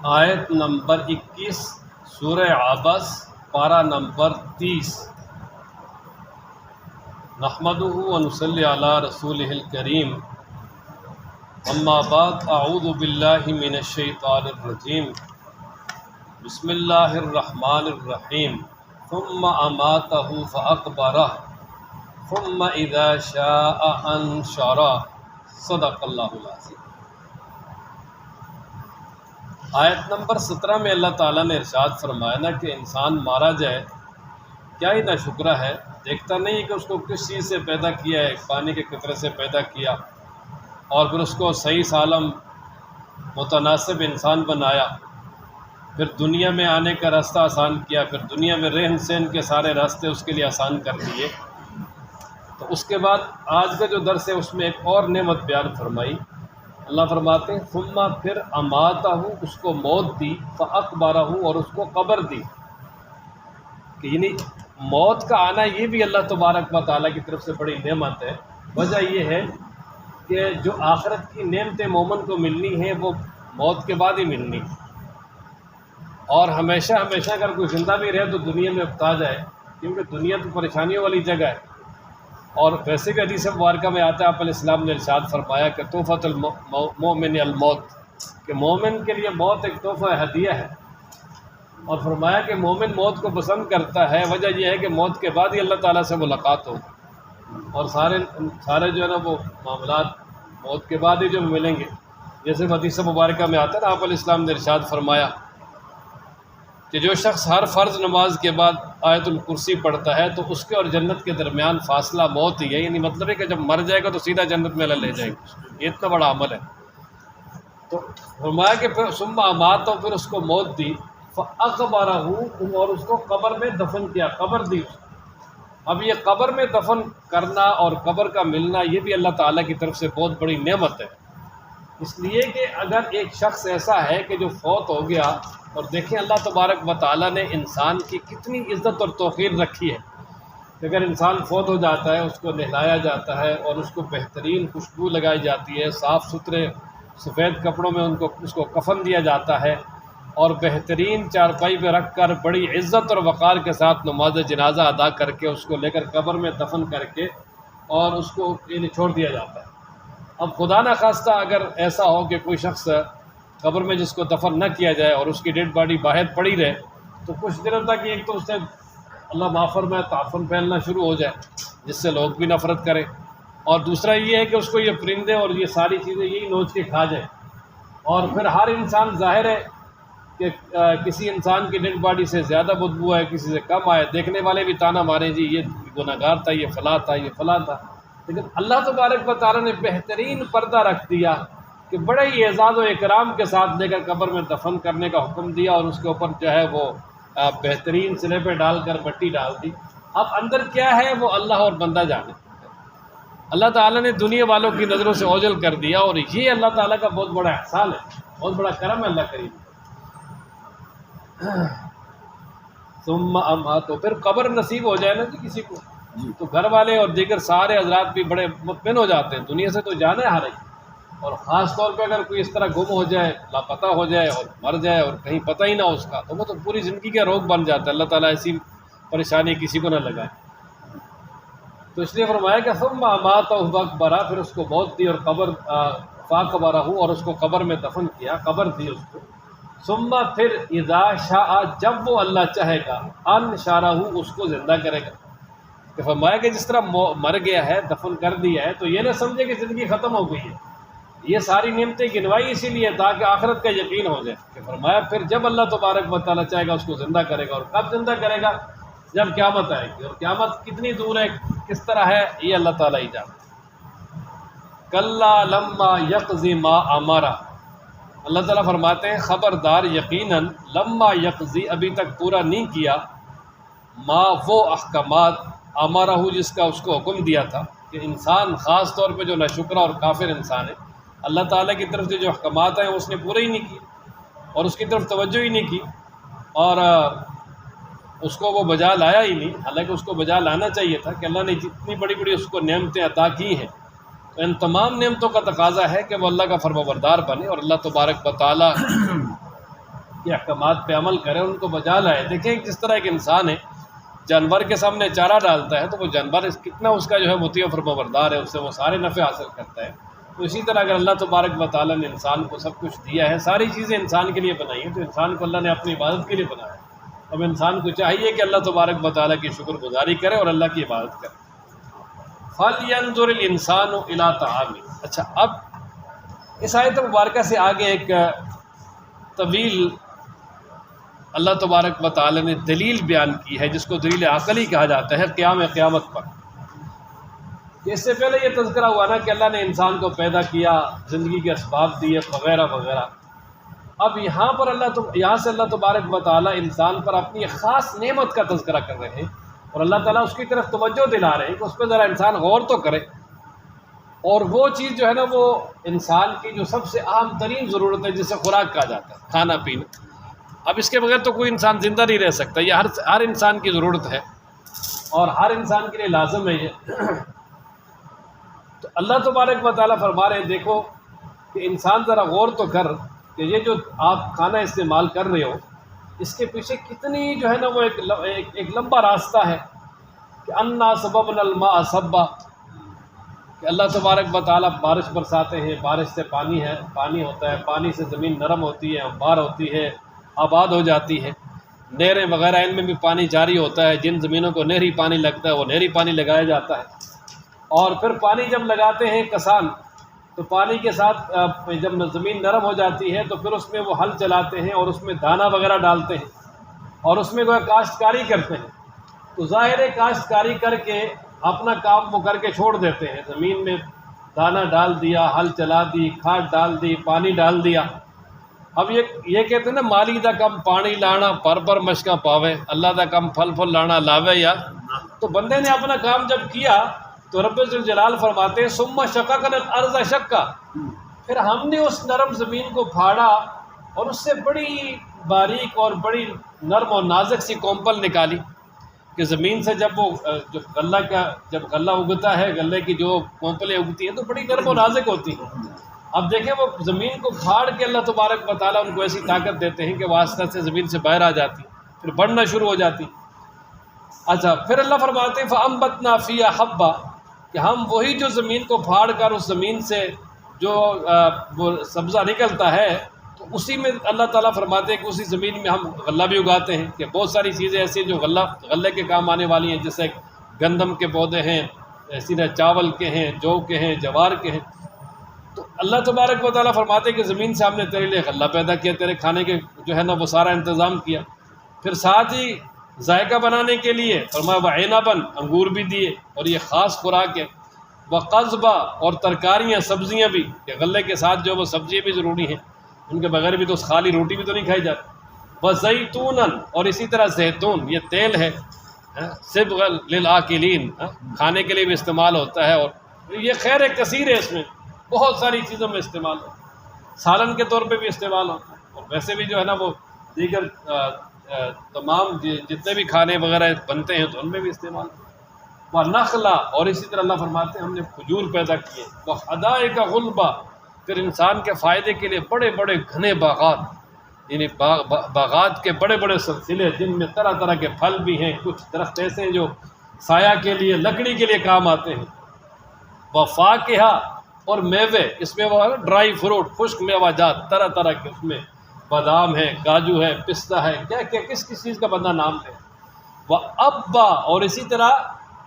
آیت نمبر 21 سورہ عبس پارہ نمبر 30۔ نحمدہ ونصلی علی رسولہ الکریم، اما بعد، اعوذ باللہ من الشیطان الرجیم، بسم اللہ الرحمن الرحیم۔ ثم اماتہ فاقبرہ ثم اذا شاء انشرہ، صدق اللہ العظیم۔ آیت نمبر 17 میں اللہ تعالیٰ نے ارشاد فرمایا نا کہ انسان مارا جائے کیا ہی ناشکرا ہے، دیکھتا نہیں کہ اس کو کس چیز سے پیدا کیا ہے، پانی کے قطرے سے پیدا کیا اور پھر اس کو صحیح سالم متناسب انسان بنایا، پھر دنیا میں آنے کا راستہ آسان کیا، پھر دنیا میں رہن سہن کے سارے راستے اس کے لیے آسان کر دیے۔ تو اس کے بعد آج کا جو درس ہے اس میں ایک اور نعمت بیان فرمائی۔ اللہ فرماتے ہیں ثم پھر اماتہ، اس کو موت دی، فاقبرہ، اور اس کو قبر دی۔ کہ یعنی موت کا آنا یہ بھی اللہ تبارک و تعالیٰ کی طرف سے بڑی نعمت ہے۔ وجہ یہ ہے کہ جو آخرت کی نعمتیں مومن کو ملنی ہیں وہ موت کے بعد ہی ملنی، اور ہمیشہ ہمیشہ اگر کوئی زندہ بھی رہے تو دنیا میں اکتا جائے، کیونکہ دنیا تو پریشانیوں والی جگہ ہے۔ اور ویسے بھی حدیث مبارکہ میں آتا ہے، آپ علیہ السلام نے ارشاد فرمایا کہ تحفۃ المومن الموت، کہ مومن کے لیے موت ایک تحفہ ہدیہ ہے، اور فرمایا کہ مومن موت کو پسند کرتا ہے۔ وجہ یہ ہے کہ موت کے بعد ہی اللہ تعالیٰ سے ملاقات ہو، اور سارے جو ہے نا وہ معاملات موت کے بعد ہی جو ملیں گے۔ جیسے حدیث مبارکہ میں آتا ہے نا، آپ علیہ السلام نے ارشاد فرمایا کہ جو شخص ہر فرض نماز کے بعد آیت الکرسی پڑھتا ہے تو اس کے اور جنت کے درمیان فاصلہ موت ہی ہے، یعنی مطلب ہے کہ جب مر جائے گا تو سیدھا جنت میں اللہ لے جائے گا۔ یہ اتنا بڑا عمل ہے۔ تو فرمایا کہ پھر ثم اماتہ، پھر اس کو موت دی، فاقبرہ، اور اس کو قبر میں دفن کیا، قبر دی اس کو۔ اب یہ قبر میں دفن کرنا اور قبر کا ملنا یہ بھی اللہ تعالیٰ کی طرف سے بہت بڑی نعمت ہے، اس لیے کہ اگر ایک شخص ایسا ہے کہ جو فوت ہو گیا، اور دیکھیں اللہ تبارک و تعالیٰ نے انسان کی کتنی عزت اور توقیر رکھی ہے کہ اگر انسان فوت ہو جاتا ہے اس کو نہلایا جاتا ہے اور اس کو بہترین خوشبو لگائی جاتی ہے، صاف ستھرے سفید کپڑوں میں اس کو کفن دیا جاتا ہے، اور بہترین چارپائی پہ رکھ کر بڑی عزت اور وقار کے ساتھ نماز جنازہ ادا کر کے اس کو لے کر قبر میں دفن کر کے اور اس کو چھوڑ دیا جاتا ہے۔ اب خدا نہ خواستہ اگر ایسا ہو کہ کوئی شخص قبر میں جس کو دفن نہ کیا جائے اور اس کی ڈیڈ باڈی باہر پڑی رہے، تو کچھ دنوں تک ایک تو اس سے اللہ معاف فرمائے تعفن پھیلنا شروع ہو جائے جس سے لوگ بھی نفرت کریں، اور دوسرا یہ ہے کہ اس کو یہ پرندے اور یہ ساری چیزیں یہی نوچ کے کھا جائیں، اور پھر ہر انسان ظاہر ہے کہ کسی انسان کی ڈیڈ باڈی سے زیادہ بدبو ہے، کسی سے کم آئے، دیکھنے والے بھی تانا ماریں جی یہ گناہ گار تھا، یہ فلاں تھا، یہ فلاں تھا۔ لیکن اللہ تبارک و تعالیٰ نے بہترین پردہ رکھ دیا کہ بڑے ہی اعزاز و اکرام کے ساتھ لے کر قبر میں دفن کرنے کا حکم دیا، اور اس کے اوپر جو ہے وہ بہترین سلیبیں ڈال کر مٹی ڈال دی۔ اب اندر کیا ہے وہ اللہ اور بندہ جانے۔ اللہ تعالیٰ نے دنیا والوں کی نظروں سے اوجھل کر دیا، اور یہ اللہ تعالیٰ کا بہت بڑا احسان ہے، بہت بڑا کرم ہے اللہ کریم۔ ثم اماتہ، پھر قبر نصیب ہو جائے نا جی کسی کو، تو گھر والے اور دیگر سارے حضرات بھی بڑے مطمئن ہو جاتے ہیں، دنیا سے تو جانا ہے ہر ایک، اور خاص طور پہ اگر کوئی اس طرح گم ہو جائے، لاپتہ ہو جائے اور مر جائے اور کہیں پتہ ہی نہ ہو اس کا، تو وہ تو پوری زندگی کا روگ بن جاتا ہے۔ اللہ تعالیٰ ایسی پریشانی کسی کو نہ لگائے۔ تو اس لیے فرمایا کہ ثم اماتہ فاقبرہ، پھر اس کو موت دی اور قبر فاقبرہ، اور اس کو قبر میں دفن کیا، قبر دی اس کو۔ ثم پھر اذا شاء، جب وہ اللہ چاہے گا، انشرہ، اس کو زندہ کرے گا۔ کہ فرمایا کہ جس طرح مر گیا ہے، دفن کر دیا ہے، تو یہ نہ سمجھے کہ زندگی ختم ہو گئی ہے، یہ ساری نعمتیں گنوائی اسی لیے تاکہ آخرت کا یقین ہو جائے۔ کہ فرمایا پھر جب اللہ تبارک و تعالیٰ چاہے گا اس کو زندہ کرے گا، اور کب زندہ کرے گا؟ جب قیامت آئے گی، اور قیامت کتنی دور ہے، کس طرح ہے، یہ اللہ تعالیٰ ہی جانتا ہے۔ کلا لما یقض ما امرہ، اللہ تعالیٰ فرماتے ہیں خبردار، یقیناً لما یقضی، ابھی تک پورا نہیں کیا، ما وہ احکامات، امرہ جس کا اس کو حکم دیا تھا۔ کہ انسان خاص طور پہ جو ناشکر اور کافر انسان ہے، اللہ تعالیٰ کی طرف سے جو احکامات ہیں اس نے پورے ہی نہیں کیے، اور اس کی طرف توجہ ہی نہیں کی، اور اس کو وہ بجا لایا ہی نہیں، حالانکہ اس کو بجا لانا چاہیے تھا کہ اللہ نے جتنی بڑی بڑی اس کو نعمتیں عطا کی ہیں، تو ان تمام نعمتوں کا تقاضا ہے کہ وہ اللہ کا فرمانبردار بنے، اور اللہ تبارک و تعالیٰ کے احکامات پہ عمل کرے، ان کو بجا لائے۔ دیکھیں کس طرح ایک انسان ہے جانور کے سامنے چارہ ڈالتا ہے تو وہ جانور کتنا اس کا جو ہے مطیع و فرمانبردار ہے، اس سے وہ سارے نفع حاصل کرتا ہے۔ تو اسی طرح اگر اللہ تبارک و تعالیٰ نے انسان کو سب کچھ دیا ہے، ساری چیزیں انسان کے لیے بنائی ہیں، تو انسان کو اللہ نے اپنی عبادت کے لیے بنایا ہے۔ اب انسان کو چاہیے کہ اللہ تبارک و تعالیٰ کی شکر گزاری کرے اور اللہ کی عبادت کرے۔ فَلْيَنظُرِ الْإِنسَانُ إِلَىٰ طَعَامِهِ۔ اچھا، اب اس آیت مبارکہ سے آگے ایک طویل اللہ تبارک و تعالیٰ نے دلیل بیان کی ہے، جس کو دلیل عقلی کہا جاتا ہے قیامت پر۔ اس سے پہلے یہ تذکرہ ہوا نا کہ اللہ نے انسان کو پیدا کیا، زندگی کے اسباب دیے وغیرہ وغیرہ۔ اب یہاں سے اللہ تبارک و تعالیٰ انسان پر اپنی ایک خاص نعمت کا تذکرہ کر رہے ہیں، اور اللہ تعالیٰ اس کی طرف توجہ دلا رہے ہیں کہ اس پہ ذرا انسان غور تو کرے۔ اور وہ چیز جو ہے نا، وہ انسان کی جو سب سے اہم ترین ضرورت ہے، جسے خوراک کہا جاتا ہے، کھانا پینا۔ اب اس کے بغیر تو کوئی انسان زندہ نہیں رہ سکتا، یہ ہر انسان کی ضرورت ہے اور ہر انسان کے لیے لازم ہے یہ۔ تو اللہ تبارک و تعالیٰ فرما رہے ہیں دیکھو کہ انسان ذرا غور تو کر کہ یہ جو آپ کھانا استعمال کر رہے ہو، اس کے پیچھے کتنی جو ہے نا وہ ایک لمبا راستہ ہے کہ انا سببنا الماء سبا، کہ اللہ تبارک و تعالیٰ بارش برساتے ہیں، بارش سے پانی ہوتا ہے، پانی سے زمین نرم ہوتی ہے، ہموار ہوتی ہے، آباد ہو جاتی ہے۔ نہریں وغیرہ ان میں بھی پانی جاری ہوتا ہے، جن زمینوں کو نہری پانی لگتا ہے وہ نہری پانی لگایا جاتا ہے۔ اور پھر پانی جب لگاتے ہیں کسان، تو پانی کے ساتھ جب زمین نرم ہو جاتی ہے تو پھر اس میں وہ ہل چلاتے ہیں اور اس میں دانہ وغیرہ ڈالتے ہیں اور اس میں کوئی کاشتکاری کرتے ہیں۔ تو ظاہر ہے کاشتکاری کر کے اپنا کام وہ کر کے چھوڑ دیتے ہیں، زمین میں دانہ ڈال دیا، ہل چلا دی، کھاد ڈال دی، پانی ڈال دیا۔ اب یہ کہتے ہیں نا، مالی دا کم پانی لانا پر مشکا پاوے، اللہ دا کم پھل لانا لاوے یا۔ تو بندے نے اپنا کام جب کیا تو رب ذوالجلال فرماتے ہیں ثم شققنا الارض شقا، پھر ہم نے اس نرم زمین کو پھاڑا اور اس سے بڑی باریک اور بڑی نرم اور نازک سی کومپل نکالی، کہ زمین سے جب غلہ اگتا ہے، غلے کی جو کومپلیں اگتی ہیں تو بڑی نرم و نازک ہوتی ہیں۔ اب دیکھیں وہ زمین کو پھاڑ کے اللہ تبارک و تعالیٰ ان کو ایسی طاقت دیتے ہیں کہ واسطہ سے زمین سے باہر آ جاتی، پھر بڑھنا شروع ہو جاتی۔ اچھا، پھر اللہ فرماتے ہیں فَأَنبَتْنَا فِيهَا حَبًّا، کہ ہم وہی جو زمین کو پھاڑ کر اس زمین سے جو وہ سبزہ نکلتا ہے، تو اسی میں اللہ تعالیٰ فرماتے ہیں کہ اسی زمین میں ہم غلہ بھی اگاتے ہیں، کہ بہت ساری چیزیں ایسی جو غلے کے کام آنے والی ہیں، جیسے گندم کے پودے ہیں، اسی طرح چاول کے ہیں، جو کے ہیں، جوار کے ہیں۔ تو اللہ تبارک و تعالیٰ فرماتے ہیں کہ زمین سے ہم نے تیرے لیے غلہ پیدا کیا، تیرے کھانے کے جو ہے نا وہ سارا انتظام کیا۔ پھر ساتھ ہی ذائقہ بنانے کے لیے فرمایا وعنبًا، انگور بھی دیے، اور یہ خاص خوراک ہے۔ وقضبا، اور ترکاریاں، سبزیاں بھی، کہ غلے کے ساتھ جو وہ سبزیاں بھی ضروری ہیں، ان کے بغیر بھی تو خالی روٹی بھی تو نہیں کھائی جاتی۔ وزیتونًا، اور اسی طرح زیتون، یہ تیل ہے، صبغا للآکلین، کھانے کے لیے بھی استعمال ہوتا ہے، اور یہ خیر کثیر ہے، اس میں بہت ساری چیزوں میں استعمال ہوتا ہے، سالن کے طور پہ بھی استعمال ہوتا ہے، اور ویسے بھی جو ہے نا وہ دیگر تمام جتنے بھی کھانے وغیرہ بنتے ہیں تو ان میں بھی استعمال ہوتا ہے۔ وَنَخْلًا، اور اسی طرح اللہ فرماتے ہیں ہم نے کھجور پیدا کیے۔ وَحَدَائِقَ غُلْبًا، پھر انسان کے فائدے کے لیے بڑے بڑے گھنے باغات، یعنی باغات کے بڑے بڑے سلسلے، جن میں طرح طرح کے پھل بھی ہیں، کچھ درخت ایسے ہیں جو سایہ کے لیے، لکڑی کے لیے کام آتے ہیں۔ وَفَاكِهَةً، اور میوے، اس میں وہ ڈرائی فروٹ، خشک میوہ جات طرح طرح کے، اس میں بادام ہے، کاجو ہے، پستہ ہے، کیا کس چیز کا بندہ نام ہے۔ وَأَبًّا، اور اسی طرح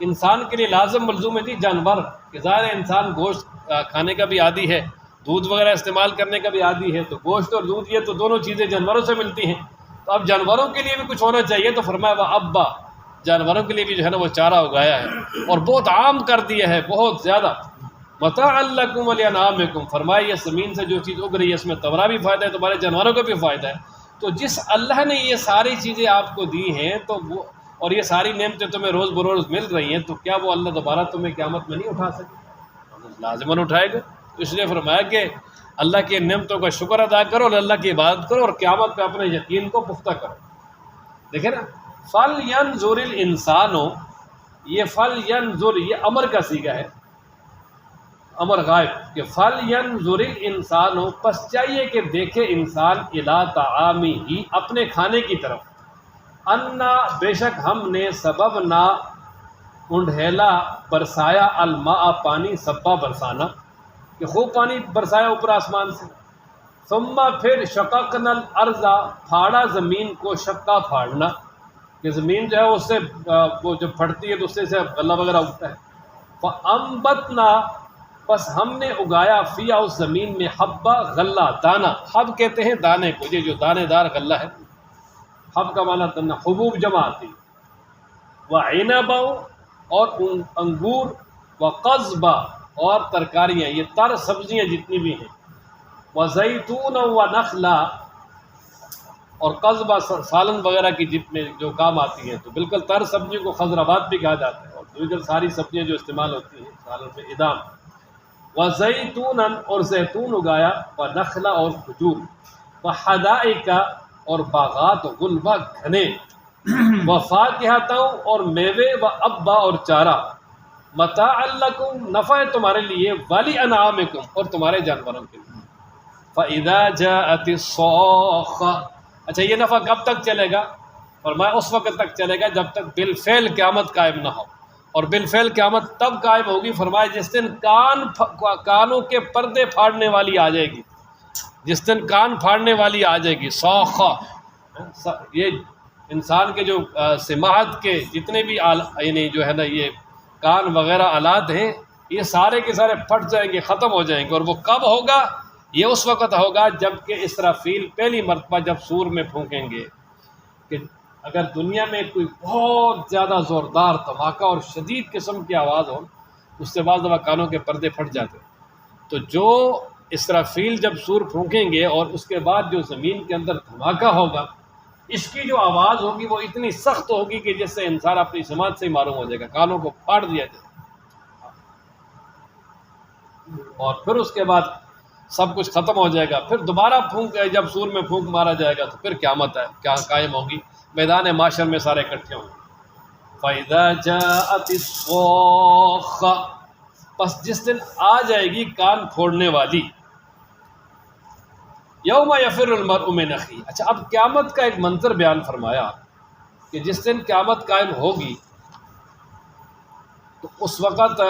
انسان کے لیے لازم ملزوم ہے جانور، کہ ظاہر انسان گوشت کھانے کا بھی عادی ہے، دودھ وغیرہ استعمال کرنے کا بھی عادی ہے، تو گوشت اور دودھ یہ تو دونوں چیزیں جانوروں سے ملتی ہیں، تو اب جانوروں کے لیے بھی کچھ ہونا چاہیے، تو فرمایا وَأَبًّا، جانوروں کے لیے بھی جو ہے نا وہ چارہ اگایا ہے، اور بہت عام کر دیا ہے، بہت زیادہ۔ مَتَاعًا لَكُمْ وَلِأَنْعَامِكُمْ، فرمایا یہ زمین سے جو چیز اگ رہی ہے اس میں تمہارا بھی فائدہ ہے، تمہارے جانوروں کا بھی فائدہ ہے۔ تو جس اللہ نے یہ ساری چیزیں آپ کو دی ہیں، تو وہ اور یہ ساری نعمتیں تمہیں روز بروز مل رہی ہیں، تو کیا وہ اللہ دوبارہ تمہیں قیامت میں نہیں اٹھا سکے؟ لازماً اٹھائے گا۔ تو اس لیے فرمایا کہ اللہ کی نعمتوں کا شکر ادا کرو اور اللہ کی عبادت کرو، اور قیامت پہ اپنے یقین کو پختہ کرو۔ دیکھیں نا، فَلْيَنْظُرِ الْإِنسَانُ، یہ فَلْيَنْظُرْ یہ امر کا صیغہ ہے، امر غائب کہ فل ینظر الانسان ہو، پس چاہیے کہ دیکھے انسان الی طعامی ہی، اپنے کھانے کی طرف، انا بے شک ہم نے سبب نہ انڈھیلا برسایا الماء پانی، سبا برسانا کہ خوب پانی برسایا اوپر آسمان سے، ثم پھر شققنا الارض پھاڑا زمین کو، شقہ پھاڑنا کہ زمین جو ہے اس سے وہ جب پھٹتی ہے تو اس سے غلہ وغیرہ اگتا ہے، فانبتنا پس ہم نے اگایا فیہا اس زمین میں، حبا غلہ دانہ، حب کہتے ہیں دانے کو، یہ جو دانے دار غلہ ہے، حب کا معنی دانہ، حبوب جمع آتی، وعنبا اور انگور، وقضبا اور ترکاریاں، یہ تر سبزیاں جتنی بھی ہیں، وزیتون ونخلا اور قضبہ سالن وغیرہ کی جتنے جو کام آتی ہیں، تو بالکل تر سبزیوں کو خضروات بھی کہا جاتا ہے، اور دیگر ساری سبزیاں جو استعمال ہوتی ہیں سالن میں، ادام، وزیتونا اور زیتون اگایا، ونخلا اور کھجور، وحدائق اور باغات غلبہ گھنے، وفاکہتا اور میوے، وابا اور چارہ، متاعا لکم نفع ہے تمہارے لیے، ولی انعامکم اور تمہارے جانوروں کے لیے، فَإِذَا جَاءَتِ الصَّاخَّةُ اچھا یہ نفع کب تک چلے گا؟ فرمایا اس وقت تک چلے گا جب تک بالفعل قیامت قائم نہ ہو، اور بالفعل قیامت تب قائم ہوگی، فرمایا جس دن کانوں کے پردے پھاڑنے والی آ جائے گی، جس دن کان پھاڑنے والی آ جائے گی، صاخہ، یہ انسان کے جو سماعت کے جتنے بھی یعنی جو ہے نا یہ کان وغیرہ آلات ہیں، یہ سارے کے سارے پھٹ جائیں گے، ختم ہو جائیں گے، اور وہ کب ہوگا؟ یہ اس وقت ہوگا جب کہ اسرافیل پہلی مرتبہ جب سور میں پھونکیں گے، کہ اگر دنیا میں کوئی بہت زیادہ زوردار دھماکہ اور شدید قسم کی آواز ہو، اس سے بعض دفعہ کانوں کے پردے پھٹ جاتے ہیں، تو جو اسرافیل جب سور پھونکیں گے اور اس کے بعد جو زمین کے اندر دھماکہ ہوگا، اس کی جو آواز ہوگی وہ اتنی سخت ہوگی کہ جس سے انسان اپنی سماعت سے ہی معلوم ہو جائے گا، کانوں کو پھاڑ دیا جائے گا، اور پھر اس کے بعد سب کچھ ختم ہو جائے گا، پھر دوبارہ پھونک جب سور میں پھونک مارا جائے گا تو پھر قیامت ہے کیا قائم ہوگی، میدان معاشر میں سارے اکٹھے ہوں گے، فَإِذَا جَاءَتِ الصَّاخَّةُ پس جس دن آ جائے گی کان پھوڑنے والی، یوم یفر المرء من اخیہ، اچھا اب قیامت کا ایک منظر بیان فرمایا کہ جس دن قیامت قائم ہوگی تو اس وقت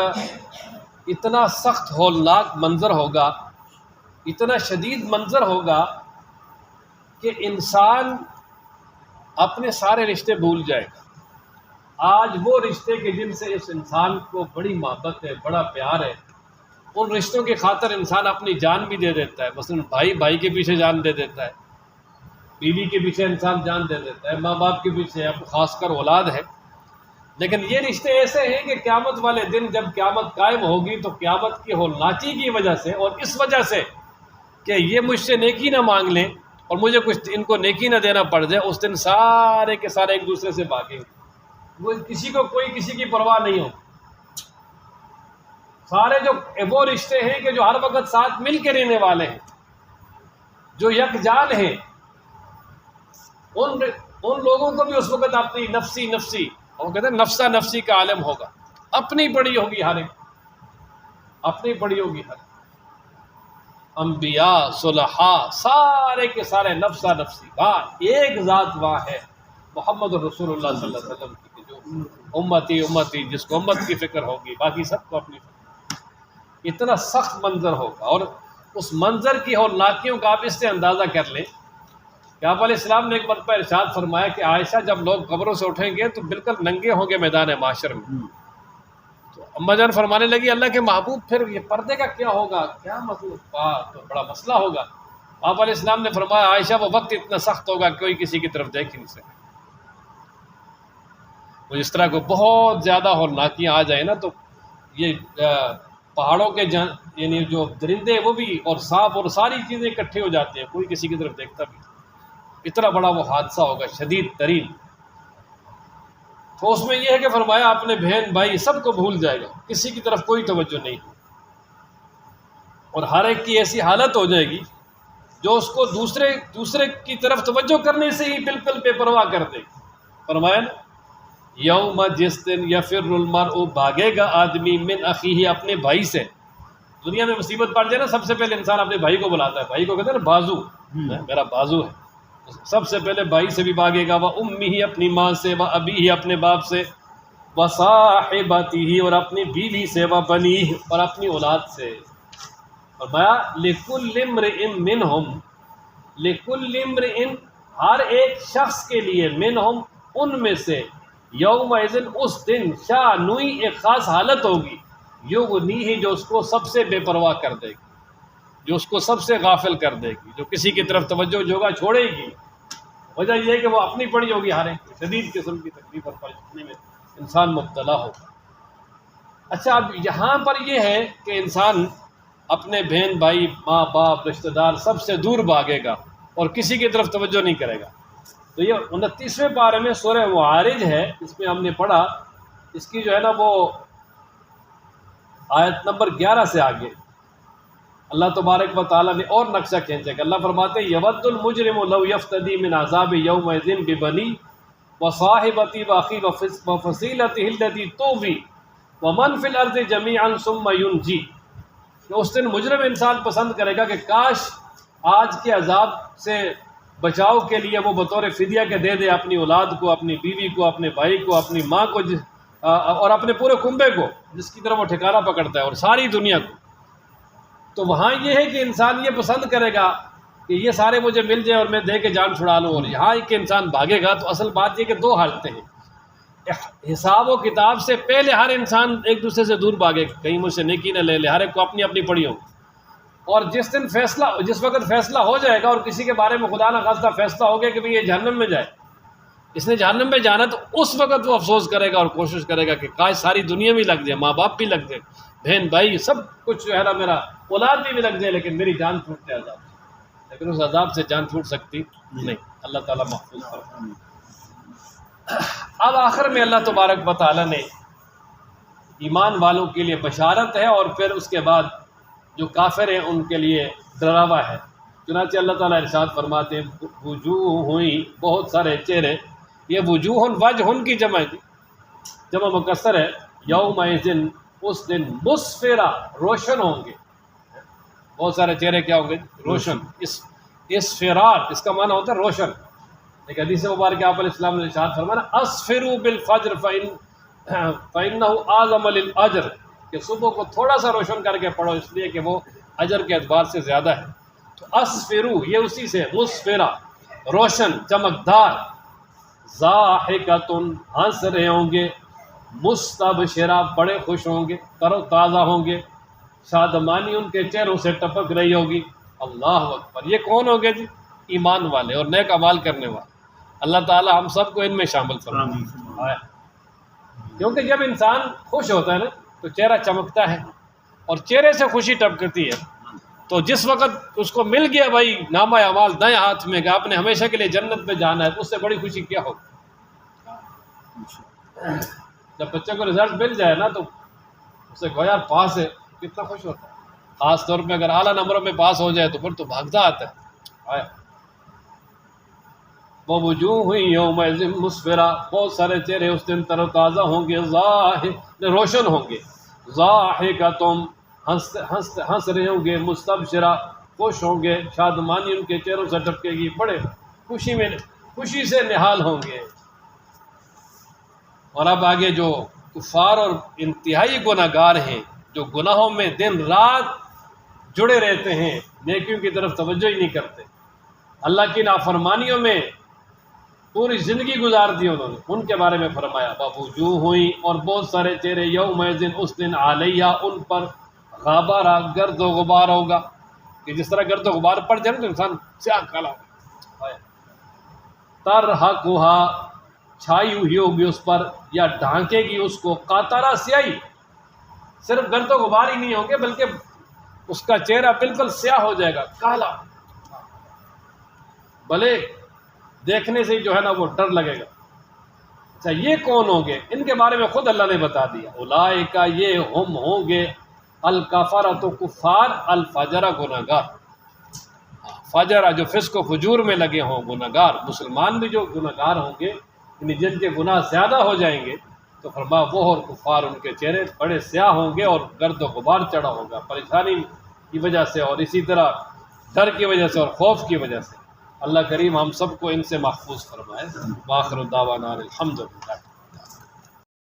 اتنا سخت ہولناک منظر ہوگا، اتنا شدید منظر ہوگا کہ انسان اپنے سارے رشتے بھول جائے گا، آج وہ رشتے کہ جن سے اس انسان کو بڑی محبت ہے، بڑا پیار ہے، ان رشتوں کی خاطر انسان اپنی جان بھی دے دیتا ہے، مثلا بھائی بھائی کے پیچھے جان دے دیتا ہے، بیوی کے پیچھے انسان جان دے دیتا ہے، ماں باپ کے پیچھے، اب خاص کر اولاد ہے، لیکن یہ رشتے ایسے ہیں کہ قیامت والے دن جب قیامت قائم ہوگی تو قیامت کی ہولناکی کی وجہ سے اور اس وجہ سے کہ یہ مجھ سے نیکی نہ مانگ لیں اور مجھے کچھ ان کو نیکی نہ دینا پڑ جائے، اس دن سارے کے سارے ایک دوسرے سے بھاگیں گے، وہ کسی کو کوئی کسی کی پرواہ نہیں ہو، سارے جو وہ رشتے ہیں کہ جو ہر وقت ساتھ مل کے رہنے والے ہیں، جو یکجان ہیں، ان لوگوں کو بھی اس وقت اپنی نفسی نفسی، اور وہ کہتے ہیں نفسا نفسی کا عالم ہوگا، اپنی پڑی ہوگی ہر ایک، اپنی پڑی ہوگی ہر ایک، انبیاء صلحاء سارے کے سارے نفسا نفسی، وہاں ایک ذات وہاں ہے محمد رسول اللہ صلی اللہ علیہ وسلم کی، کہ جو امتی امتی، جس کو امت کی فکر ہوگی، باقی سب کو اپنی فکر، اتنا سخت منظر ہوگا، اور اس منظر کی ہولناکیوں کا آپ اس سے اندازہ کر لیں کہ آپ علیہ السلام نے ایک مرتبہ ارشاد فرمایا کہ عائشہ جب لوگ قبروں سے اٹھیں گے تو بالکل ننگے ہوں گے میدان معاشر میں، تو اما جان فرمانے لگی اللہ کے محبوب پھر یہ پردے کا کیا ہوگا، کیا مطلب، تو بڑا مسئلہ ہوگا، آپ علیہ السلام نے فرمایا عائشہ وہ وقت اتنا سخت ہوگا کہ کوئی کسی کی طرف دیکھ ہی نہیں سکے، وہ اس طرح کو بہت زیادہ ہولناکیاں آ جائیں نا تو یہ پہاڑوں کے یعنی جو درندے وہ بھی، اور سانپ اور ساری چیزیں اکٹھے ہو جاتے ہیں، کوئی کسی کی طرف دیکھتا بھی، اتنا بڑا وہ حادثہ ہوگا شدید ترین، تو اس میں یہ ہے کہ فرمایا اپنے بہن بھائی سب کو بھول جائے گا، کسی کی طرف کوئی توجہ نہیں، اور ہر ایک کی ایسی حالت ہو جائے گی جو اس کو دوسرے کی طرف توجہ کرنے سے ہی بالکل بے پرواہ کر دے گی، فرمایا نا یوم جس دن یفر المرء بھاگے گا آدمی من اخیہ اپنے بھائی سے، دنیا میں مصیبت پڑ جائے نا، سب سے پہلے انسان اپنے بھائی کو بلاتا ہے، بھائی کو کہتے ہیں نا بازو، میرا بازو ہے، سب سے پہلے بھائی سے بھی بھاگے گا، وہ امی ہی اپنی ماں سے، وہ ابی ہی اپنے باپ سے، وہ صاحبتی ہی اور اپنی بیوی سے، وہ بنی اور اپنی اولاد سے۔ فرمایا لِكُلِّ امْرِئٍ مِّنْهُمْ، لِكُلِّ امْرِئٍ ہر ایک شخص کے لیے، منہم ان میں سے، یومئذ اس دن، شأنٌ ایک خاص حالت ہوگی، یغنیہ جو اس کو سب سے بے پرواہ کر دے گی، جو اس کو سب سے غافل کر دے گی، جو کسی کی طرف توجہ جو ہوگا چھوڑے گی۔ وجہ یہ ہے کہ وہ اپنی پڑی ہوگی، ہر ایک شدید قسم کی تکلیف اور پریشانی میں انسان مبتلا ہوگا۔ اچھا اب یہاں پر یہ ہے کہ انسان اپنے بہن بھائی ماں باپ رشتہ دار سب سے دور بھاگے گا اور کسی کی طرف توجہ نہیں کرے گا۔ تو یہ 29ویں پارے میں سورہ معارج ہے، اس میں ہم نے پڑھا، اس کی جو ہے نا وہ آیت نمبر 11 سے آگے اللہ تبارک و تعالیٰ نے اور نقشہ کھینچے گا۔ اللہ فرماتے ہیں یود المجرم لو یفتدی من عذاب یومئذ ببنی وصاحبتی واخی وفصیلتہ التی تؤوی ومن فی الارض جمیعا ثم ینجی، کہ اس دن مجرم انسان پسند کرے گا کہ کاش آج کے عذاب سے بچاؤ کے لیے وہ بطور فدیہ کے دے دے اپنی اولاد کو، اپنی بیوی کو، اپنے بھائی کو، اپنی ماں کو، اور اپنے پورے کنبے کو جس کی طرف وہ ٹھکانہ پکڑتا ہے، اور ساری دنیا کو۔ تو وہاں یہ ہے کہ انسان یہ پسند کرے گا کہ یہ سارے مجھے مل جائے اور میں دے کے جان چھڑا لوں، اور یہاں کہ انسان بھاگے گا۔ تو اصل بات یہ کہ دو حالتیں ہیں، حساب و کتاب سے پہلے ہر انسان ایک دوسرے سے دور بھاگے، کہیں مجھ سے نیکی نہ لے لے، ہر ایک کو اپنی اپنی پڑی ہو، اور جس وقت فیصلہ ہو جائے گا اور کسی کے بارے میں خدا نہ خواستہ فیصلہ ہو گیا کہ بھئی یہ جہنم میں جائے، اس نے جہنم میں جانا، تو اس وقت وہ افسوس کرے گا اور کوشش کرے گا کہ کاش ساری دنیا بھی لگ جائے، ماں باپ بھی لگ جائے، بہن بھائی سب کچھ جو ہے نا، میرا اولاد بھی لگ جائے، لیکن میری جان چھوٹ جائے عذاب سے۔ لیکن اس عذاب سے جان چھوٹ سکتی نہیں، اللہ تعالیٰ محفوظ فرمائے۔ اب آخر میں اللہ تبارک و تعالیٰ نے ایمان والوں کے لیے بشارت ہے، اور پھر اس کے بعد جو کافر ہیں ان کے لیے ڈراوا ہے۔ چنانچہ اللہ تعالیٰ ارشاد فرماتے ہیں وجوہ ہوئی، بہت سارے چہرے، یہ وجوہ وجہ کی جمع مکسر ہے، یومئذ اس دن، مسفرہ روشن ہوں گے، بہت سارے چہرے کیا ہوں گے؟ روشن۔ اسفرار اس کا معنی ہوتا ہے روشن۔ ایک حدیث مبارکہ آپ علیہ السلام نے ارشاد فرمایا اسفروا بالفجر فإنه اعظم للأجر، کہ صبح کو تھوڑا سا روشن کر کے پڑھو اس لیے کہ وہ اجر کے اعتبار سے زیادہ ہے۔ تو اسفرو یہ اسی سے، مسفرہ روشن چمکدار، ضاحکۃ ہنس رہے ہوں گے، مستبشرہ بڑے خوش ہوں گے، تر و تازہ ہوں گے، شادمانی ان کے چہروں سے ٹپک رہی ہوگی۔ اللہ اکبر، یہ کون ہوں گے جی؟ ایمان والے اور نیک اعمال کرنے والے۔ اللہ تعالی ہم سب کو ان میں شامل فرمائے، کیونکہ جب انسان خوش ہوتا ہے نا تو چہرہ چمکتا ہے، اور چہرے سے خوشی ٹپکتی ہے۔ تو جس وقت اس کو مل گیا بھائی نامہ اعمال دائیں ہاتھ میں کہ آپ نے ہمیشہ کے لیے جنت میں جانا ہے، تو اس سے بڑی خوشی کیا ہوگی؟ جب بچے کو رزلٹ مل جائے نا تو اسے کہو یار پاس ہے، کتنا خوش ہوتا ہے، خاص طور پہ اگر اعلیٰ نمبروں میں پاس ہو جائے تو پھر تو بھاگتا آتا ہے۔ وَوُجُوهٌ يَوْمَئِذٍ مُسْفِرَةٌ، بہت سارے چہرے اس دن تر و تازہ ہوں گے، روشن ہوں گے، ضاحکۃ ہنس رہے ہوں گے، مستبشرہ خوش ہوں گے، شادمانی ان کے چہروں سے ٹپکے گی، بڑے خوشی سے نہال ہوں گے۔ اور اب آگے جو کفار اور انتہائی گناہ گار ہیں، جو گناہوں میں دن رات جڑے رہتے ہیں، نیکیوں کی طرف توجہ ہی نہیں کرتے، اللہ کی نافرمانیوں میں پوری زندگی گزار دی انہوں نے، ان کے بارے میں فرمایا وَوُجُوهٌ ہوئی، اور بہت سارے چہرے یومئذ اس دن علیہا ان پر غبارہ گرد و غبار ہوگا، کہ جس طرح گرد و غبار پڑ جائے تو انسان سیاہ کالا ہوگا۔ ترہقھا چھائی ہوئی ہوگی اس پر، یا ڈھانکے گی اس کو، قاطرہ سیاہی، صرف گرد و غبار ہی نہیں ہوگے بلکہ اس کا چہرہ بالکل سیاہ ہو جائے گا، کالا، بھلے دیکھنے سے ہی جو ہے نا وہ ڈر لگے گا۔ اچھا یہ کون ہوں گے؟ ان کے بارے میں خود اللہ نے بتا دیا، اولئک یہ ہم ہوں گے الکفرۃ کفار، الفجرہ گناہ گار، فجرہ جو فسق و فجور میں لگے ہوں گناہ گار، مسلمان بھی جو گناہ گار ہوں گے، یعنی جن کے گناہ زیادہ ہو جائیں گے تو فرمایا وہ اور کفار ان کے چہرے بڑے سیاہ ہوں گے اور گرد و غبار چڑھا ہوگا پریشانی کی وجہ سے، اور اسی طرح ڈر کی وجہ سے اور خوف کی وجہ سے۔ اللہ کریم ہم سب کو ان سے محفوظ فرمائے۔ وآخر دعوانا الحمدللہ۔